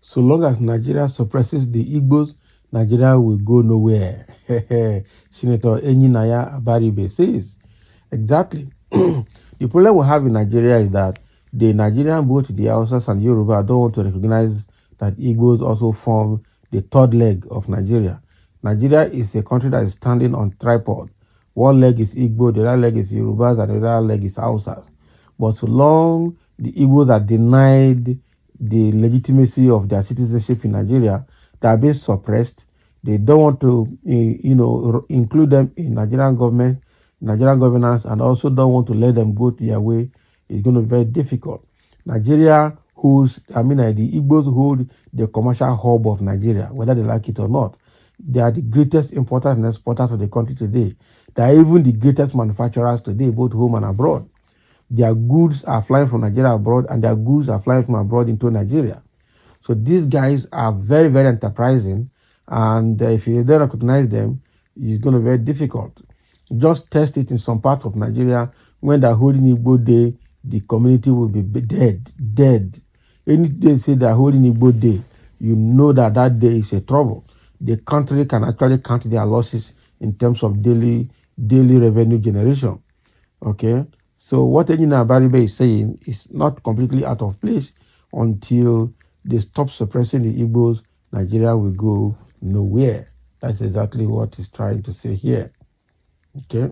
So long as Nigeria suppresses the Igbos, Nigeria will go nowhere. Senator Enyinaya Abaribe says. Exactly. The problem we have in Nigeria is that the Nigerian, both the Hausas and Yoruba, don't want to recognize that Igbos also form the third leg of Nigeria. Nigeria is a country that is standing on tripod. One leg is Igbo, the other leg is Yorubas, and the other leg is Hausas. But so long the Igbos are denied the legitimacy of their citizenship in Nigeria, they are being suppressed. They don't want to, include them in Nigerian governance, and also don't want to let them go their way. It's going to be very difficult. Nigeria the Igbos hold the commercial hub of Nigeria, whether they like it or not. They are the greatest importers and exporters of the country today. They are even the greatest manufacturers today, both home and abroad. Their goods are flying from Nigeria abroad, and their goods are flying from abroad into Nigeria. So these guys are very, very enterprising, and if you don't recognize them, it's going to be very difficult. Just test it in some parts of Nigeria. When they're holding Igbo Day, the community will be dead. Any day say they're holding Igbo Day, you know that that day is a trouble. The country can actually count their losses in terms of daily revenue generation. Okay, so what Engineer Abaribe is saying is not completely out of place. Until they stop suppressing the Igbos, Nigeria will go nowhere. That's exactly what he's trying to say here. Okay.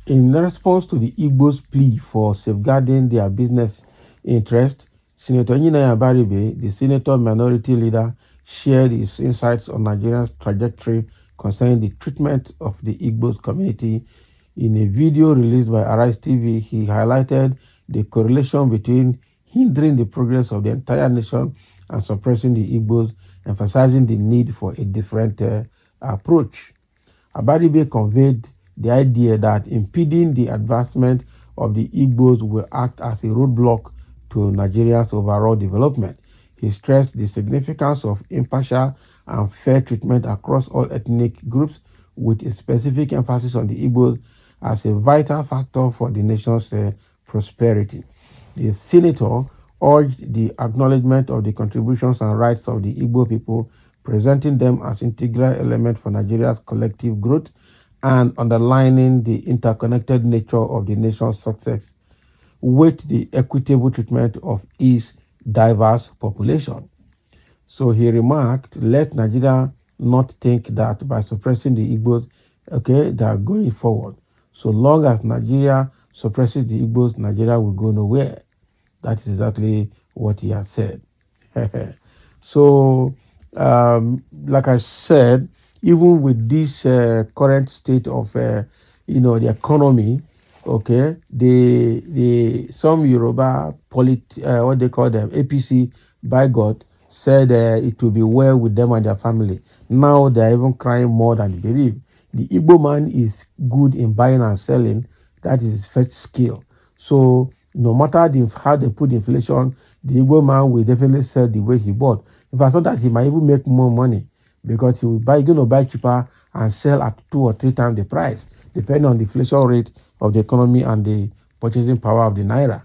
In response to the Igbos' plea for safeguarding their business interest, Senator Enyinaya Abaribe, the senator minority leader, shared his insights on Nigeria's trajectory concerning the treatment of the Igbos community. In a video released by Arise TV, he highlighted the correlation between hindering the progress of the entire nation and suppressing the Igbos, emphasizing the need for a different approach. Abaribe conveyed the idea that impeding the advancement of the Igbos will act as a roadblock to Nigeria's overall development. He stressed the significance of impartial and fair treatment across all ethnic groups, with a specific emphasis on the Igbos as a vital factor for the nation's prosperity. The senator urged the acknowledgement of the contributions and rights of the Igbo people, presenting them as integral element for Nigeria's collective growth and underlining the interconnected nature of the nation's success with the equitable treatment of its diverse population. So he remarked, let Nigeria not think that by suppressing the Igbos, they are going forward. So long as Nigeria suppresses the Igbos, Nigeria will go nowhere. That is exactly what he has said. So, like I said, even with this current state of, the economy, some Yoruba what they call them, APC, by God, said it will be well with them and their family. Now they are even crying more than they believe. The Igbo man is good in buying and selling. That is his first skill. So no matter how they put inflation, the Igbo man will definitely sell the way he bought. In fact, sometimes he might even make more money because going to buy cheaper and sell at 2 or 3 times the price, depending on the inflation rate of the economy and the purchasing power of the naira.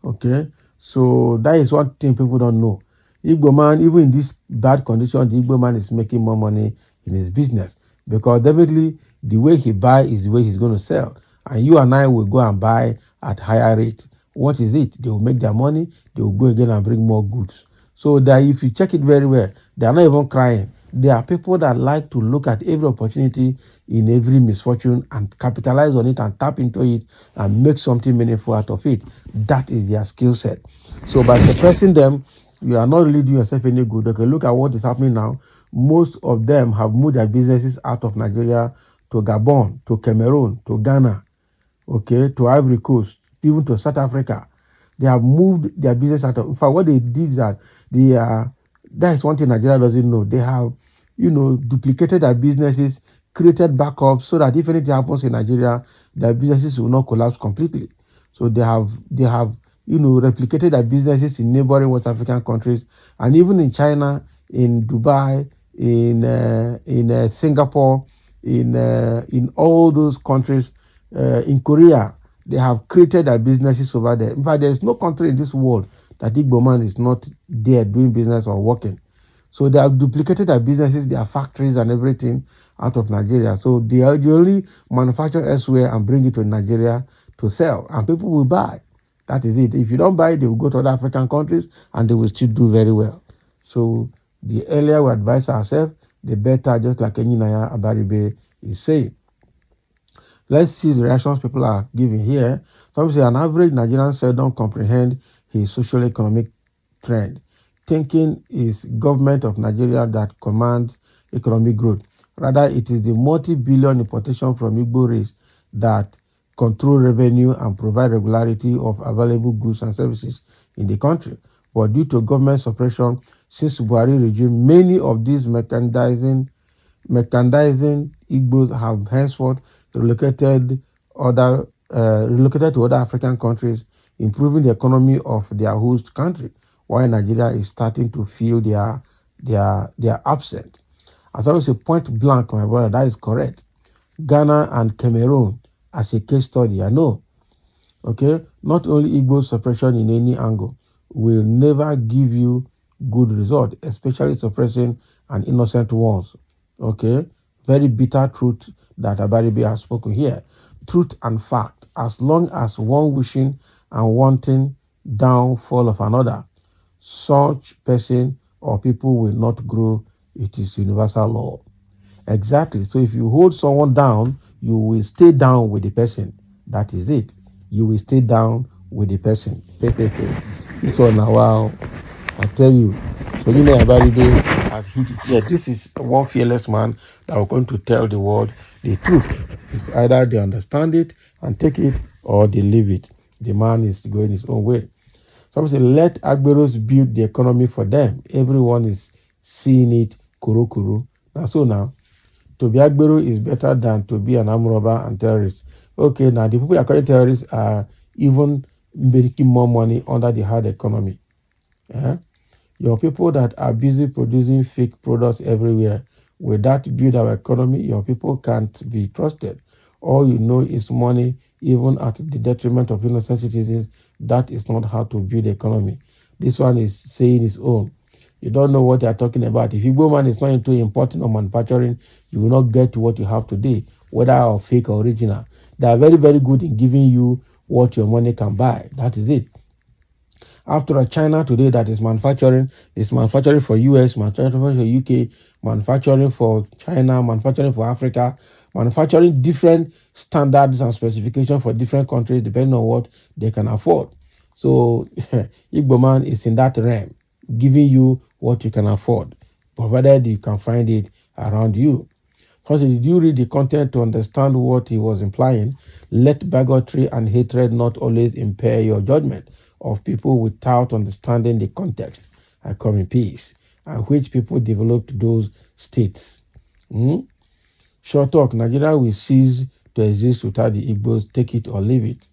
Okay, so that is one thing people don't know. Igbo man, even in this bad condition, the Igbo man is making more money in his business because definitely the way he buy is the way he's going to sell. And you and I will go and buy at higher rate. What is it? They will make their money, they will go again and bring more goods. So that if you check it very well, they are not even crying. There are people that like to look at every opportunity in every misfortune and capitalize on it and tap into it and make something meaningful out of it. That is their skill set. So by suppressing them, you are not really doing yourself any good. Okay, look at what is happening now. Most of them have moved their businesses out of Nigeria to Gabon, to Cameroon, to Ghana, to Ivory Coast, even to South Africa. They have moved their business out of. In fact, what they did is that that is one thing Nigeria doesn't know. They have, duplicated their businesses, created backups so that if anything happens in Nigeria, their businesses will not collapse completely. So they have replicated their businesses in neighboring West African countries, and even in China, in Dubai, in Singapore, in all those countries, in Korea, they have created their businesses over there. In fact, there is no country in this world that Igbo man is not there doing business or working. So they have duplicated their businesses, their factories and everything out of Nigeria. So they only manufacture elsewhere and bring it to Nigeria to sell, and people will buy. That is it. If you don't buy, they will go to other African countries and they will still do very well. So the earlier we advise ourselves, the better, just like Enyinaya Abaribe is saying. Let's see the reactions people are giving here. Some say an average Nigerian seldom comprehend his socio-economic trend, thinking it's government of Nigeria that commands economic growth. Rather, it is the multi-billion importation from Igbo race that control revenue and provide regularity of available goods and services in the country. But due to government suppression, since Buhari regime, many of these mechanizing Igbos have henceforth relocated to other African countries, improving the economy of their host country, while Nigeria is starting to feel their absent. As I always say, point blank, my brother, that is correct. Ghana and Cameroon as a case study, I know. Okay, not only Igbo suppression in any angle will never give you good result, especially suppressing an innocent ones. Okay, very bitter truth that Abaribe has spoken here. Truth and fact. As long as one wishing and wanting downfall of another, such person or people will not grow. It is universal law. Exactly. So if you hold someone down, you will stay down with the person. That is it. You will stay down with the person. This one now, wow. I tell you. So you know Abaribe has hit it here. This is one fearless man that will going to tell the world the truth. It's either they understand it and take it or they leave it. The man is going his own way. Some say let Agberos build the economy for them. Everyone is seeing it kuru kuru. Now so now, to be Agbero is better than to be an armed robber and terrorist. Okay, now the people who are calling terrorists are even making more money under the hard economy. Yeah? Your people that are busy producing fake products everywhere, will that build our economy? Your people can't be trusted. All you know is money, even at the detriment of innocent citizens. That is not how to build the economy. This one is saying his own. You don't know what they are talking about. If Igbo man is not into importing or manufacturing, you will not get to what you have today, whether fake or original. They are very, very good in giving you what your money can buy. That is it. After all, China today that is manufacturing for US, manufacturing for UK, manufacturing for China, manufacturing for Africa, manufacturing different standards and specifications for different countries depending on what they can afford. So Igbo man is in that realm, giving you what you can afford, provided you can find it around you. So did you read the content to understand what he was implying? Let bigotry and hatred not always impair your judgment of people without understanding the context. I come in peace. And which people developed those states. Short talk, Nigeria will cease to exist without the Igbos, take it or leave it.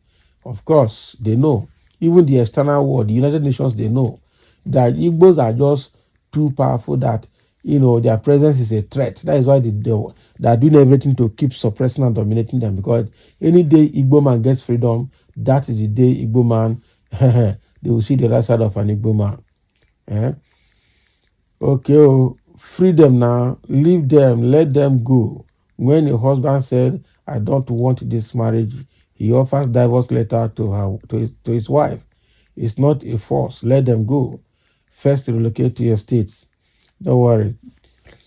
Of course, they know. Even the external world, the United Nations, they know that Igbos are just too powerful that, their presence is a threat. That is why they are doing everything to keep suppressing and dominating them, because any day Igbo man gets freedom, that is the day Igbo man, they will see the right side of an Igbo man. Okay, freedom now, leave them, let them go. When a husband said, I don't want this marriage, he offers divorce letter to his wife. It's not a force. Let them go. First, relocate to your states. Don't worry.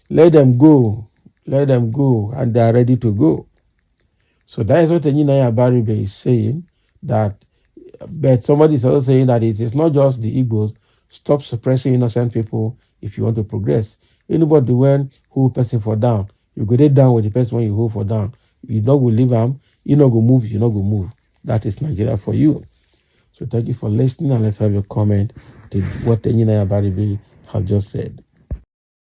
Let them go. Let them go. And they are ready to go. So that is what Enyinaya Abaribe is saying. But somebody is also saying that it is not just the Igbos. Stop suppressing innocent people if you want to progress. Anybody when who person for down, you go down with the person when you hold for down. You not go leave them. You not go move. You not go move. That is Nigeria for you. So thank you for listening, and let's have your comment to what Enyinaya Abaribe has just said.